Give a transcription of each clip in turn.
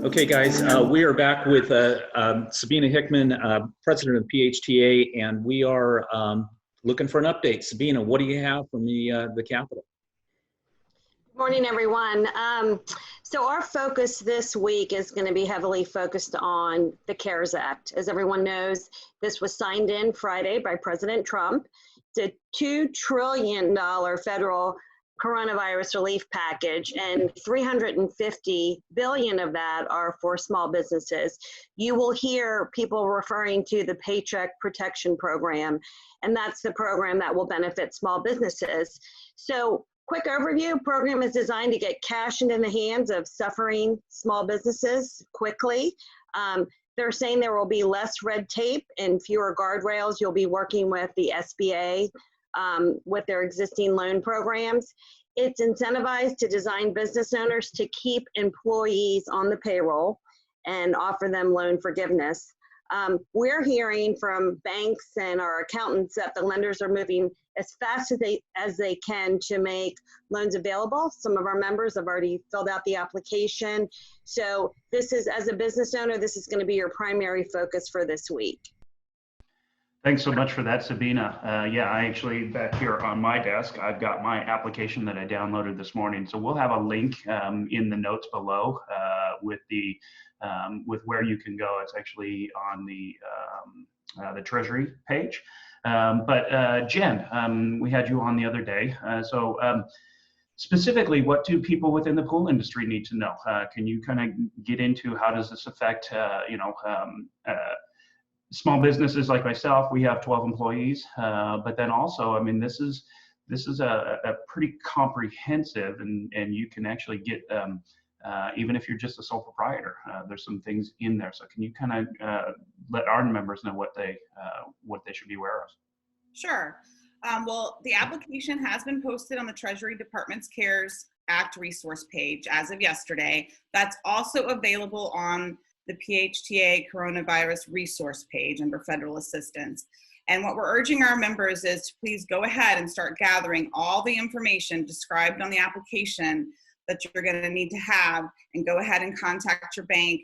Okay, guys, we are back with Sabeena Hickman, president of PHTA, and we are looking for an update. Sabeena, what do you have from the Capitol? Good morning, everyone. So our focus this week is going to be heavily focused on the CARES Act. As everyone knows, this was signed in Friday by President Trump. It's a $2 trillion federal coronavirus relief package, and $350 billion of that are for small businesses. You will hear people referring to the Paycheck Protection Program, and that's the program that will benefit small businesses. So quick overview, program is designed to get cash into the hands of suffering small businesses quickly. They're saying there will be less red tape and fewer guardrails. You'll be working with the SBA with their existing loan programs. It's incentivized to design business owners to keep employees on the payroll and offer them loan forgiveness. We're hearing from banks and our accountants that the lenders are moving as fast as they can to make loans available. Some of our members have already filled out the application. So this is, as a business owner, this is going to be your primary focus for this week. Thanks so much for that, Sabeena. Yeah, I actually, back here on my desk, I've got my application that I downloaded this morning. So we'll have a link in the notes below with where you can go. It's actually on the Treasury page. But Jen, we had you on the other day. Specifically, what do people within the pool industry need to know? Can you kind of get into how does this affect, small businesses like myself? We have 12 employees, but then also, I mean, this is a pretty comprehensive, and you can actually get, even if you're just a sole proprietor, there's some things in there. So can you kind of let our members know what they should be aware of? Sure. Well, the application has been posted on the Treasury Department's CARES Act resource page as of yesterday. That's also available on the PHTA coronavirus resource page under federal assistance. And what we're urging our members is to please go ahead and start gathering all the information described on the application that you're going to need to have, and go ahead and contact your bank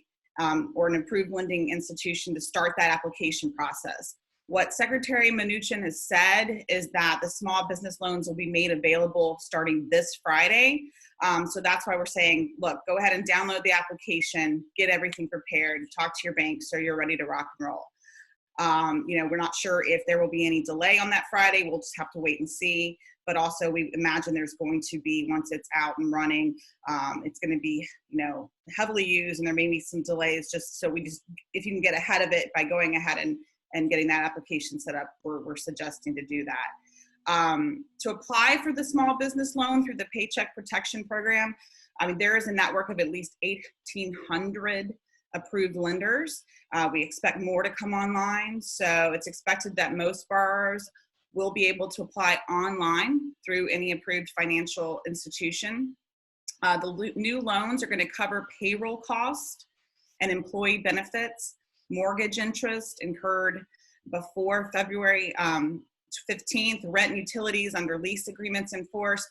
or an approved lending institution to start that application process. What Secretary Mnuchin has said is that the small business loans will be made available starting this Friday. So that's why we're saying, look, go ahead and download the application, get everything prepared, talk to your bank so you're ready to rock and roll. We're not sure if there will be any delay on that Friday. We'll just have to wait and see. But also we imagine there's going to be, once it's out and running, it's going to be, heavily used, and there may be some delays, just so if you can get ahead of it by going ahead and getting that application set up, we're suggesting to do that. To apply for the small business loan through the Paycheck Protection Program, I mean, there is a network of at least 1,800 approved lenders. We expect more to come online, so it's expected that most borrowers will be able to apply online through any approved financial institution. The new loans are going to cover payroll cost and employee benefits, mortgage interest incurred before February 15th, rent and utilities under lease agreements in force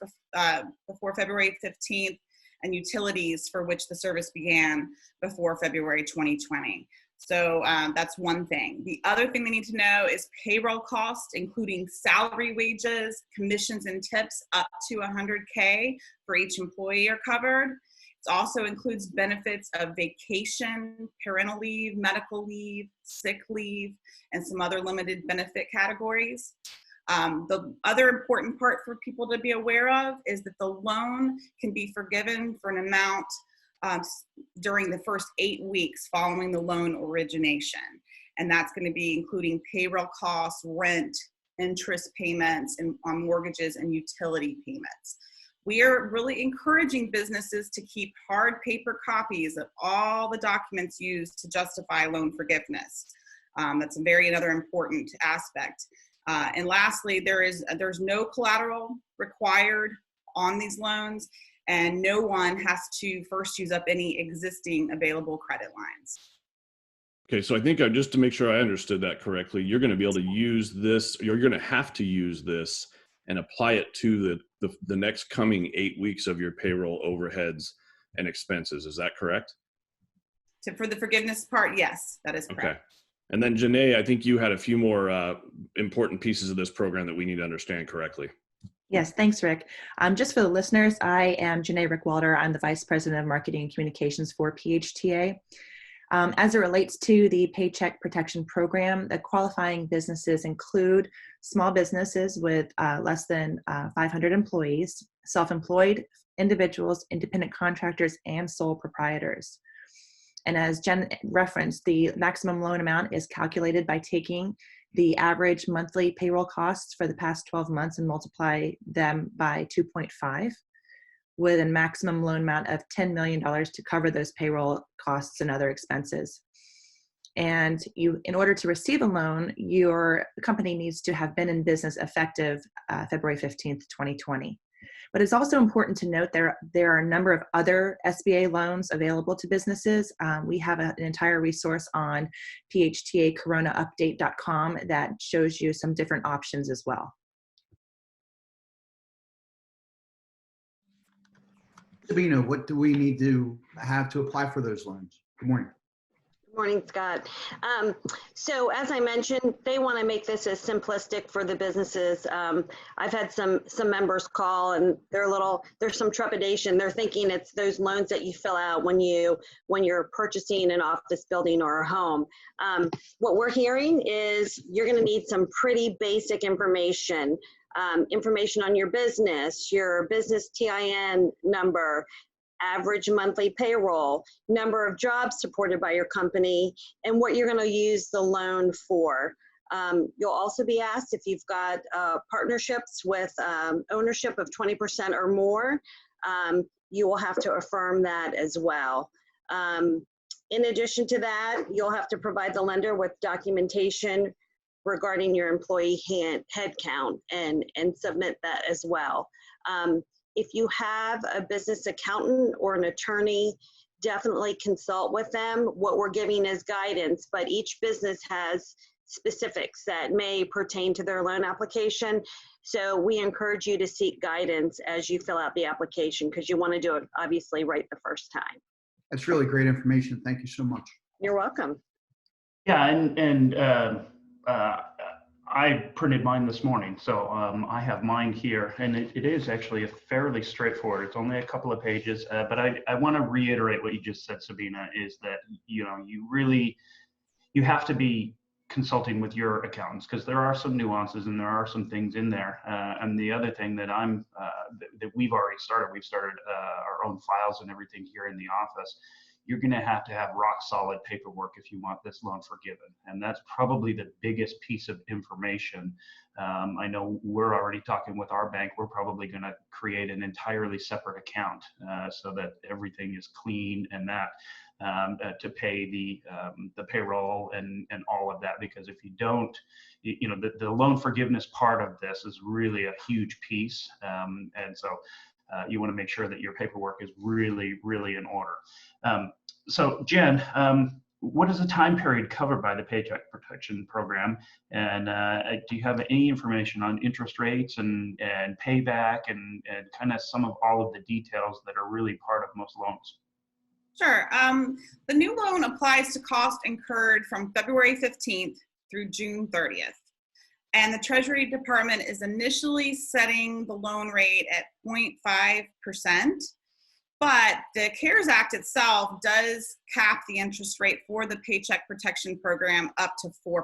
before February 15th, and utilities for which the service began before February 2020. So that's one thing. The other thing they need to know is payroll costs, including salary, wages, commissions, and tips up to $100K for each employee are covered. It also includes benefits of vacation, parental leave, medical leave, sick leave, and some other limited benefit categories. The other important part for people to be aware of is that the loan can be forgiven for an amount during the first 8 weeks following the loan origination. And that's going to be including payroll costs, rent, interest payments, and on mortgages and utility payments. We are really encouraging businesses to keep hard paper copies of all the documents used to justify loan forgiveness. That's another important aspect. And lastly, there's no collateral required on these loans, and no one has to first use up any existing available credit lines. Okay, so I think just to make sure I understood that correctly, you're going to be able to use this, you're going to have to use this and apply it to the next coming 8 weeks of your payroll overheads and expenses. Is that correct? For the forgiveness part, yes, that is correct. Okay. And then Janay, I think you had a few more important pieces of this program that we need to understand correctly. Yes, thanks, Rick. Just for the listeners, I am Janay Rickwalder. I'm the Vice President of Marketing and Communications for PHTA. As it relates to the Paycheck Protection Program, the qualifying businesses include small businesses with less than 500 employees, self-employed individuals, independent contractors, and sole proprietors. And as Jen referenced, the maximum loan amount is calculated by taking the average monthly payroll costs for the past 12 months and multiply them by 2.5, with a maximum loan amount of $10 million to cover those payroll costs and other expenses. And in order to receive a loan, your company needs to have been in business effective February 15th, 2020. But it's also important to note there are a number of other SBA loans available to businesses. We have an entire resource on PHTAcoronaupdate.com that shows you some different options as well. Sabeena, what do we need to have to apply for those loans? Good morning. Good morning, Scott. So as I mentioned, they want to make this as simplistic for the businesses. I've had some members call and there's some trepidation. They're thinking it's those loans that you fill out when you're purchasing an office building or a home. What we're hearing is you're going to need some pretty basic information. Information on your business TIN number, average monthly payroll, number of jobs supported by your company, and what you're going to use the loan for. You'll also be asked if you've got partnerships with ownership of 20% or more. You will have to affirm that as well. In addition to that, you'll have to provide the lender with documentation regarding your employee head count and submit that as well. If you have a business accountant or an attorney, definitely consult with them. What we're giving is guidance, but each business has specifics that may pertain to their loan application. So we encourage you to seek guidance as you fill out the application because you want to do it obviously right the first time. That's really great information. Thank you so much. You're welcome. Yeah, and I printed mine this morning, so I have mine here, and it is actually fairly straightforward. It's only a couple of pages, but I want to reiterate what you just said, Sabeena, is that you have to be consulting with your accountants because there are some nuances and there are some things in there. And the other thing that that we've started our own files and everything here in the office. You're going to have rock solid paperwork if you want this loan forgiven. And that's probably the biggest piece of information. I know we're already talking with our bank. We're probably going to create an entirely separate account so that everything is clean and that to pay the payroll and all of that. Because if you don't, the loan forgiveness part of this is really a huge piece. And so you want to make sure that your paperwork is really, really in order. So Jen, what is the time period covered by the Paycheck Protection Program? And do you have any information on interest rates and payback and kind of some of all of the details that are really part of most loans? Sure. The new loan applies to cost incurred from February 15th through June 30th. And the Treasury Department is initially setting the loan rate at 0.5%, but the CARES Act itself does cap the interest rate for the Paycheck Protection Program up to 4%.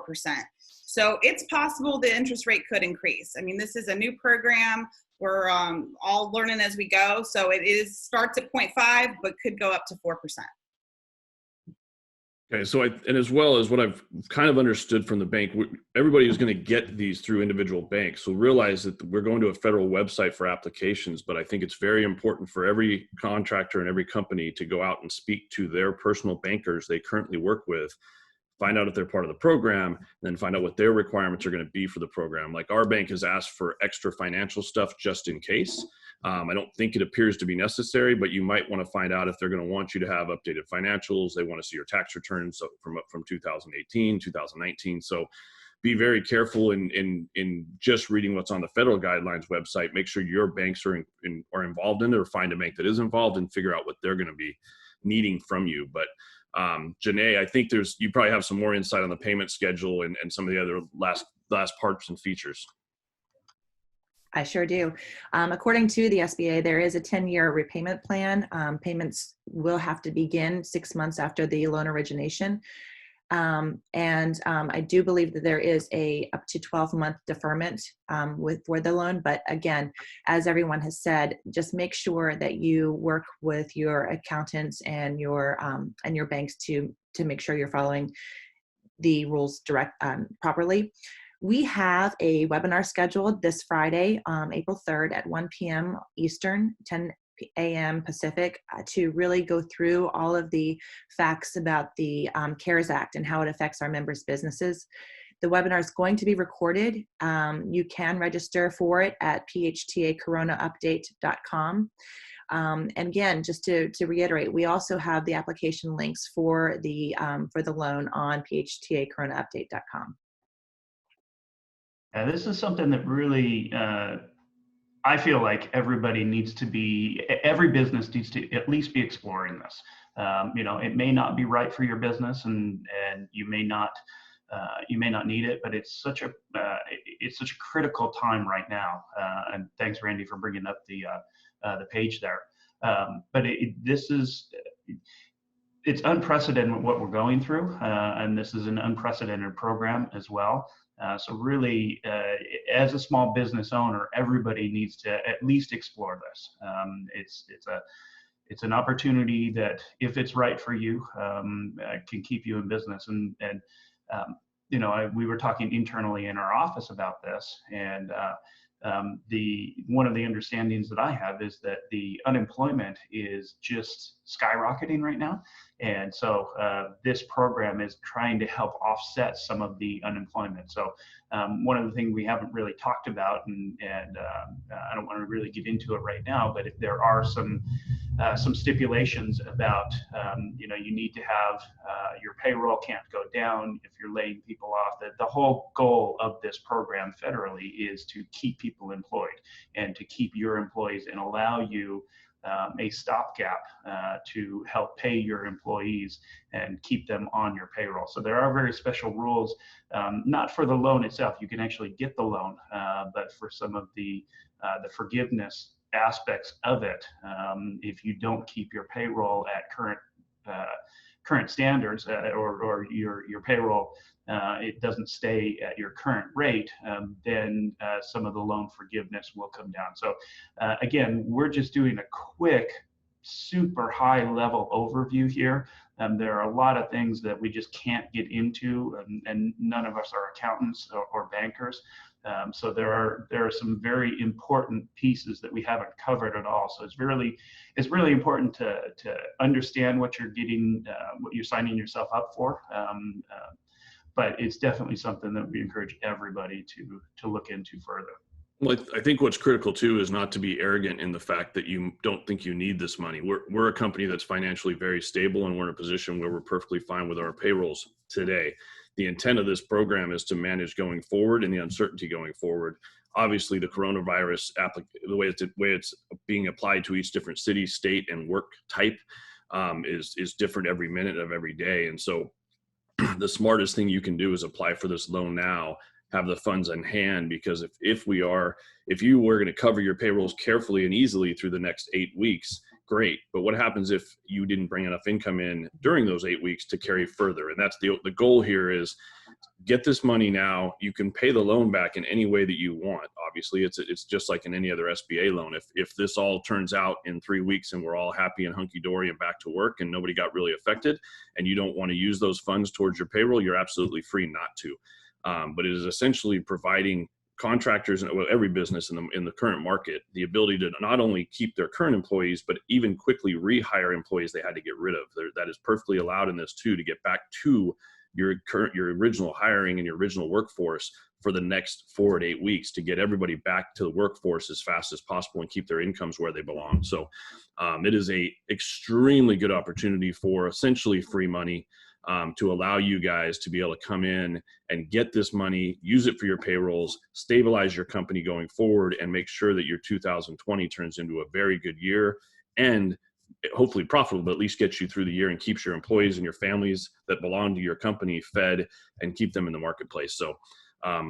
So it's possible the interest rate could increase. I mean, this is a new program. We're all learning as we go. So it starts at 0.5, but could go up to 4%. Okay, so and as well as what I've kind of understood from the bank, everybody is going to get these through individual banks. So realize that we're going to a federal website for applications, but I think it's very important for every contractor and every company to go out and speak to their personal bankers they currently work with, find out if they're part of the program, and then find out what their requirements are going to be for the program. Like our bank has asked for extra financial stuff just in case. I don't think it appears to be necessary, but you might want to find out if they're going to want you to have updated financials. They want to see your tax returns from 2018, 2019. So be very careful in just reading what's on the federal guidelines website. Make sure your banks are involved in it, or find a bank that is involved and figure out what they're going to be needing from you. But Janay, I think you probably have some more insight on the payment schedule and some of the other last parts and features. I sure do. According to the SBA, there is a 10-year repayment plan. Payments will have to begin 6 months after the loan origination. I do believe that there is a up to 12-month deferment for the loan. But again, as everyone has said, just make sure that you work with your accountants and your banks to make sure you're following the rules properly. We have a webinar scheduled this Friday, April 3rd at 1 p.m. Eastern, 10 a.m. Pacific, to really go through all of the facts about the CARES Act and how it affects our members' businesses. The webinar is going to be recorded. You can register for it at phtaCoronaUpdate.com. And again, just to reiterate, we also have the application links for the loan on phtaCoronaUpdate.com. This is something that really, I feel like every business needs to at least be exploring this. It may not be right for your business, and you may not need it, but it's such a critical time right now. And thanks, Randy, for bringing up the page there. But it's unprecedented what we're going through, and this is an unprecedented program as well. So really, as a small business owner, everybody needs to at least explore this. It's an opportunity that, if it's right for you, can keep you in business. And we were talking internally in our office about this, and one of the understandings that I have is that the unemployment is just skyrocketing right now. And so this program is trying to help offset some of the unemployment. So one of the things we haven't really talked about, and I don't want to really get into it right now, but if there are some stipulations about, you need to have your payroll can't go down if you're laying people off. The whole goal of this program federally is to keep people employed and to keep your employees and allow you a stopgap to help pay your employees and keep them on your payroll. So there are very special rules, not for the loan itself. You can actually get the loan, but for some of the forgiveness aspects of it, if you don't keep your payroll at current standards, or your payroll it doesn't stay at your current rate, then some of the loan forgiveness will come down. So again, we're just doing a quick, super high level overview here. There are a lot of things that we just can't get into, and none of us are accountants or bankers. So there are some very important pieces that we haven't covered at all. So it's really important to understand what you're getting, what you're signing yourself up for. But it's definitely something that we encourage everybody to look into further. Well, I think what's critical too is not to be arrogant in the fact that you don't think you need this money. We're a company that's financially very stable, and we're in a position where we're perfectly fine with our payrolls today. The intent of this program is to manage going forward and the uncertainty going forward. Obviously, the coronavirus, the way it's being applied to each different city, state, and work type is different every minute of every day. And so the smartest thing you can do is apply for this loan now, have the funds in hand, because if you were going to cover your payrolls carefully and easily through the next 8 weeks, great. But what happens if you didn't bring enough income in during those 8 weeks to carry further? And that's the goal here is get this money now. You can pay the loan back in any way that you want. Obviously, it's just like in any other SBA loan. If this all turns out in 3 weeks and we're all happy and hunky-dory and back to work and nobody got really affected, and you don't want to use those funds towards your payroll, you're absolutely free not to. But it is essentially providing contractors and every business in the current market the ability to not only keep their current employees, but even quickly rehire employees they had to get rid of. That is perfectly allowed in this too, to get back to your original hiring and your original workforce for the next 4 to 8 weeks, to get everybody back to the workforce as fast as possible and keep their incomes where they belong. So it is a extremely good opportunity for essentially free money. to allow you guys to be able to come in and get this money, use it for your payrolls, stabilize your company going forward, and make sure that your 2020 turns into a very good year and hopefully profitable, but at least gets you through the year and keeps your employees and your families that belong to your company fed and keep them in the marketplace. So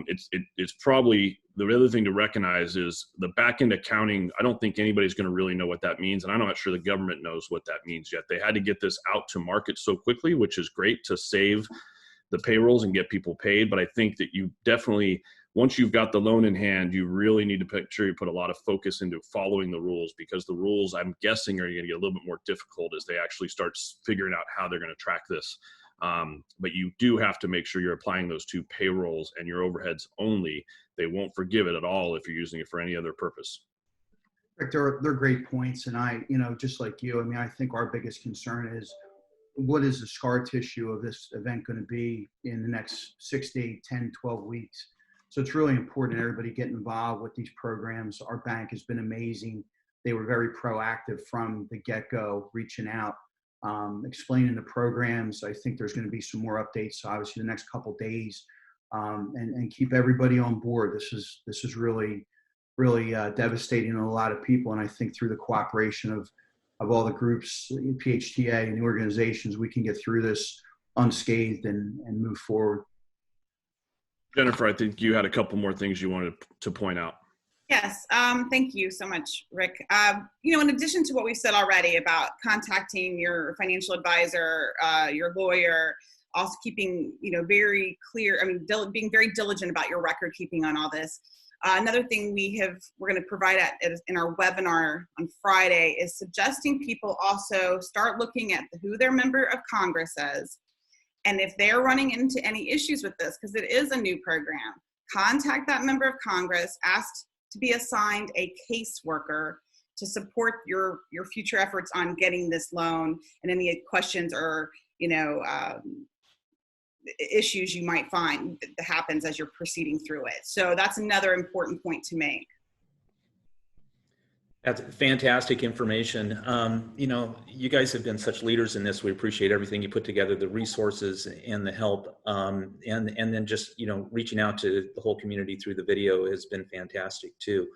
it's probably the other thing to recognize is the back end accounting. I don't think anybody's going to really know what that means. And I'm not sure the government knows what that means yet. They had to get this out to market so quickly, which is great to save the payrolls and get people paid. But I think that you definitely, once you've got the loan in hand, you really need to make sure you put a lot of focus into following the rules, because the rules, I'm guessing, are going to get a little bit more difficult as they actually start figuring out how they're going to track this. But you do have to make sure you're applying those to payrolls and your overheads only. They won't forgive it at all if you're using it for any other purpose. Rick, they're great points. And I, just like you, I mean, I think our biggest concern is what is the scar tissue of this event going to be in the next 6 to 8, 10, 12 weeks. So it's really important everybody get involved with these programs. Our bank has been amazing. They were very proactive from the get-go, reaching out, explaining the programs. I think there's going to be some more updates, obviously, the next couple of days, and keep everybody on board. This is really devastating to a lot of people. And I think through the cooperation of all the groups, PHTA and the organizations, we can get through this unscathed and move forward. Jennifer, I think you had a couple more things you wanted to point out. Yes, thank you so much, Rick. In addition to what we said already about contacting your financial advisor, your lawyer, also keeping, very clear, being very diligent about your record keeping on all this. Another thing we're going to provide in our webinar on Friday is suggesting people also start looking at who their member of Congress is. And if they're running into any issues with this, because it is a new program, contact that member of Congress, ask to be assigned a caseworker to support your future efforts on getting this loan and any questions or, issues you might find that happens as you're proceeding through it. So that's another important point to make. That's fantastic information. You guys have been such leaders in this. We appreciate everything you put together, the resources and the help, and then just, reaching out to the whole community through the video has been fantastic too.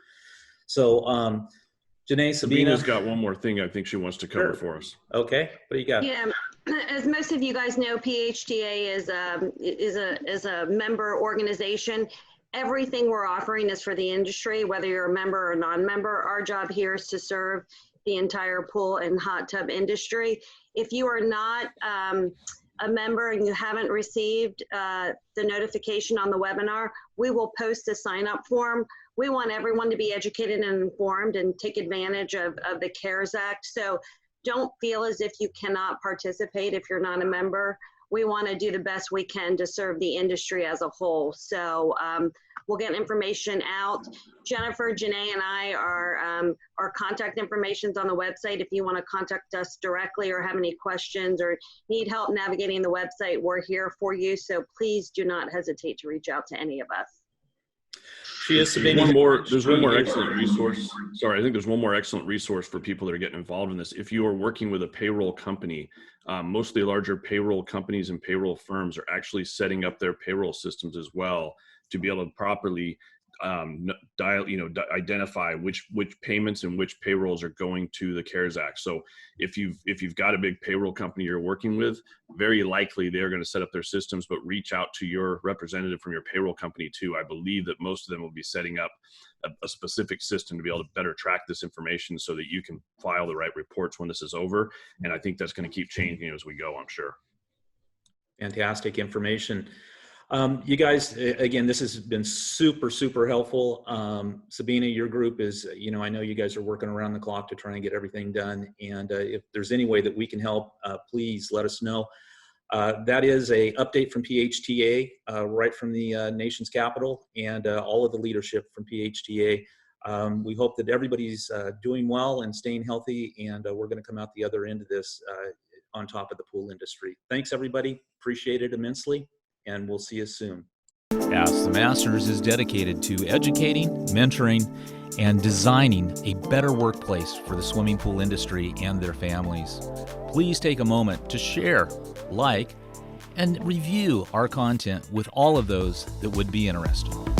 So, Janay, Sabeena's got one more thing I think she wants to cover for us. Okay, what do you got? Yeah, as most of you guys know, PHTA is a member organization. Everything we're offering is for the industry, whether you're a member or non-member. Our job here is to serve the entire pool and hot tub industry. If you are not a member and you haven't received the notification on the webinar, we will post a sign-up form. We want everyone to be educated and informed and take advantage of the CARES Act. So don't feel as if you cannot participate if you're not a member. We want to do the best we can to serve the industry as a whole. So we'll get information out. Jennifer, Janay, and I our contact information's on the website. If you want to contact us directly or have any questions or need help navigating the website, we're here for you. So please do not hesitate to reach out to any of us. There's one more excellent resource. Sorry, I think there's one more excellent resource for people that are getting involved in this. If you are working with a payroll company, most of the larger payroll companies and payroll firms are actually setting up their payroll systems as well to be able to properly identify which payments and which payrolls are going to the CARES Act. So if you've got a big payroll company you're working with, very likely they're going to set up their systems, but reach out to your representative from your payroll company too. I believe that most of them will be setting up a specific system to be able to better track this information so that you can file the right reports when this is over. And I think that's going to keep changing as we go, I'm sure. Fantastic information. You guys, again, this has been super, super helpful. Sabeena, your group is, I know you guys are working around the clock to try and get everything done. And if there's any way that we can help, please let us know. That is a update from PHTA, right from the nation's capital, and all of the leadership from PHTA. We hope that everybody's doing well and staying healthy, and we're going to come out the other end of this on top of the pool industry. Thanks, everybody. Appreciate it immensely. And we'll see you soon. Ask the Masters is dedicated to educating, mentoring, and designing a better workplace for the swimming pool industry and their families. Please take a moment to share, like, and review our content with all of those that would be interested.